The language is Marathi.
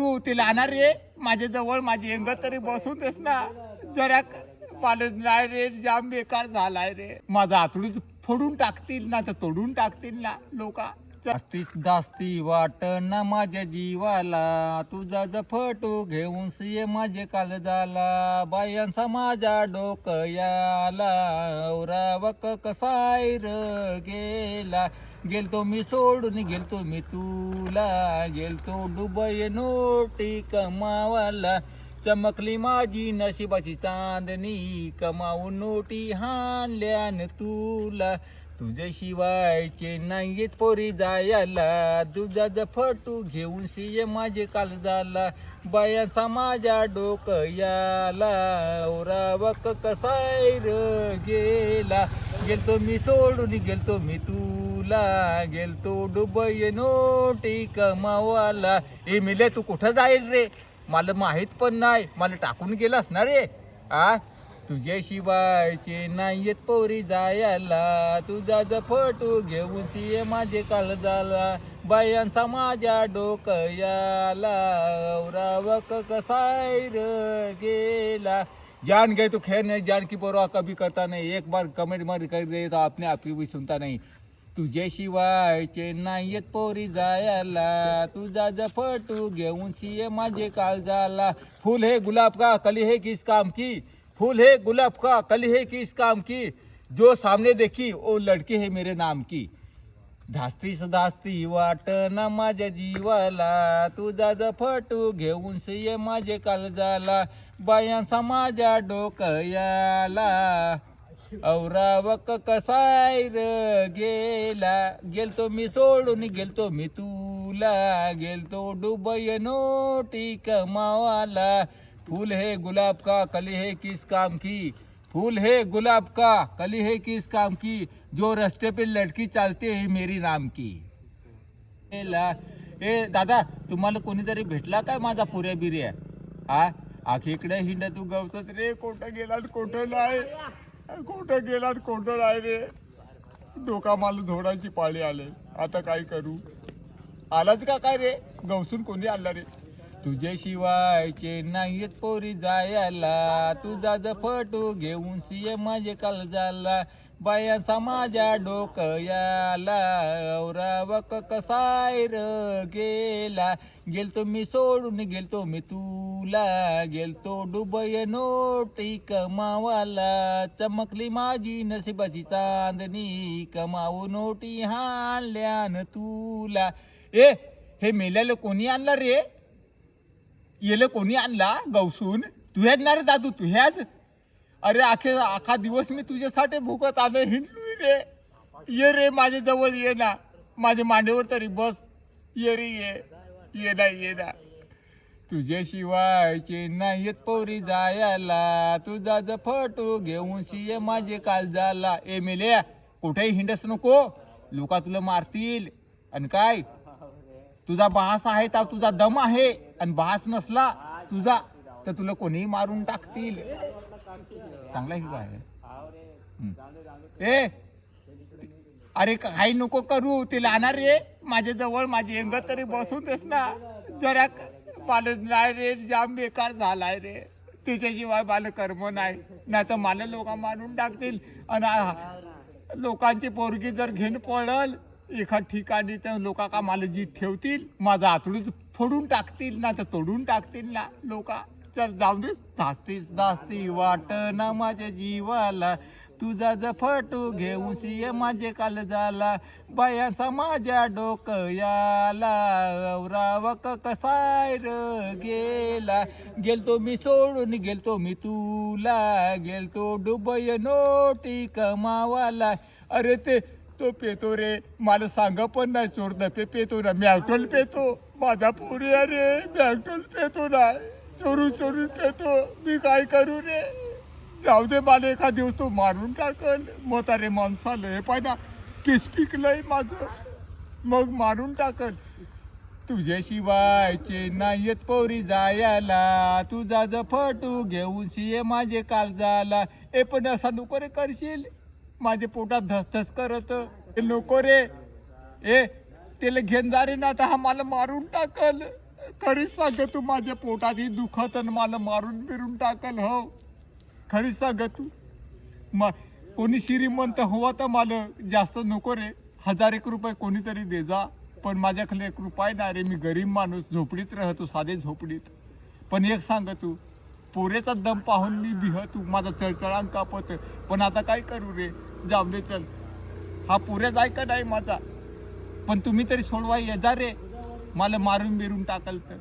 तू तिला आणणार रे माझ्या जवळ माझी अंग तरी बसून देस ना जरा पालच नाही रे जाम बेकार झालाय रे माझा आतडूच फोडून टाकतील ना तर तोडून टाकतील ना लोक जास्तीस जास्ती वाट ना माझ्या जीवाला तुझा जफटू घेऊन सिये माझे काल झाला बायांचा माझ्या डोकयाला औरावक कसायर गेला गेलतो मी सोडून गेलतो मी तुला गेलतो दुबई नोटी कमावाला चमकली माझी नशिबाची चांदणी कमावून नोटी हाणल्यान तुला तुझ्याशिवायचे नाहीत पोरी जायला तुझा जफटू घेऊन सिये माझे काल झाला बायांचा माझ्या डोकयाला औरावक कसायर गेला गेलतो मी सोडून गेलतो मी तुला गेलतो दुबई नोटी कमावाला ए मिले तू कुठं जाईल रे मला माहित पण नाही मला टाकून गेलास ना रे आ तुझ्याशिवायचे नाहीत पोरी जायला तुझा जफटू घेऊन सिये माझे काल झाला बायांचा माझ्या डोकयाला औरावक कसायर गेला जान गए तो खैर नहीं जान की परवाह कभी करता नहीं एक बार कमेंट मत कर दे तो आपने आपकी भी सुनता नहीं तुझ्याशिवायचे नाहीत पोरी जायला तुझा जफटू घेऊन सिये माझे काल झाला फूल है गुलाब का कली है किस काम की फूल है गुलाब का कली है किस काम की जो सामने देखी वो लड़की है मेरे नाम की धास्ती सदास्ती वाट ना माझ्या जीवाला तुझा जफटू घेऊन सिये माझे काल झाला बायांचा माझ्या डोकयाला औरावक कसायर गेला गेलतो मी सोडून गेलतो मी तुला गेलतो दुबई नोटी कमावाला फूल है गुलाब का कली है किस काम की फूल है गुलाब का कली है किस काम की जो रास्ते पे लड़की चालते है मेरी नाम की ए दादा तुम्हाला कोणीतरी भेटला काय माझा पुऱ्या बिर्या हा आखीकडे हिंड तू गवतात रे कोठं गेलात कोठं नाही कोठं गेलात कोठं नाही रे डोका माल झोडायची पाळी आले आता काय करू आलाच का काय रे गवसून कोणी आला रे तुझ्याशिवायचे नाहीत पोरी जायला तुझा जफटू घेऊन सिये माझे काल झाला बायांचा माझ्या डोकयाला औरावक कसायर गेला गेलतो मी सोडून गेलतो मी तुला गेलतो दुबई नोटी कमावाला चमकली माझी नशिबाची चांदणी कमावू नोटी हाणल्यान तुला ए हे मेल्याला कोणी आणला रे येलं कोणी आणला गवसून तू ह्याच ना रे दादू तू ह्याच अरे आखा दिवस मी तुझ्यासाठी भुकत आलो हिंडलोय रे ये रे माझ्या जवळ ये ना माझ्या मांडीवर तरी बस ये रे ये ना तुझ्याशिवायचे नाहीत पोरी जायला तुझा जफटू घेऊन सिये माझे काल झाला ए मेले कुठेही हिंडस नको लोक तुला मारतील आणि काय तुझा बहास आहे तर तुझा दम आहे आणि बहास नसला तुझा तर तुला कोणीही मारून टाकतील चांगला हिवा आहे ए अरे काही नको करू तिला आणणार रे माझ्या जवळ माझी अंग तरी बसून देस ना जरा पालच नाही रे जाम बेकार झालाय रे तिच्याशिवाय मला कर्म नाही तर मला लोक मारून टाकतील आणि लोकांची पोरगी जर घेऊन पळल एखाद ठिकाणी तर लोक का मला जीत ठेवतील माझं आतडूच फोडून टाकतील ना तर तोडून टाकतील ना लोक चल जाऊ दे धास्तीस दास्ती वाट ना माझ्या जीवाला तुझा जफटू घेऊन सिये माझे काल झाला बायांचा माझ्या डोकयाला औरावक कसायर गेला गेलतो मी सोडून गेलतो मी तुला गेलतो दुबई नोटी कमावाला अरे ते तो पेतो रे मला सांग पण नाही चोर दपे पेतो ना मॅगटोल पेतो माझा पोरी अरे मॅगटोल पेतो ना चोरून पेतो मी काय करू रे जाऊ दे मला एखाद दिवस तो मारून टाकल म्हातारे माणसाला हे पाहिजे केस पिकलंय माझं मग मारून टाकल तुझ्याशिवायचे नाहीत पोरी जायला तुझा जफटू घेऊन सिये माझे काल झाला ए पण असा नको रे करशील माझे पोटात धसधस करत नको रे ए त्याला घेऊन जा रे ना तर हा मला मारून टाकल खरीच सांग तू, माझ्या पोटात ही दुखत आणि मला मारून बिरून टाकल. हो खरीच सांग तू. कोणी श्रीमंत हवा तर मला जास्त नको रे, 1000 रुपये कोणीतरी दे जा, पण माझ्याकडे 1 रुपया नाही रे. मी गरीब माणूस, झोपडीत राहतो, साधे झोपडीत. पण एक सांग तू, पोरेचा दम पाहून मी तू माझा चळचळान कापत. पण आता काय करू रे, जाऊ दे चल. हा पोऱ्या जाय का नाही माझा, पण तुम्ही तरी सोडवा ये जा रे, मला मारून बिरून टाकल तर.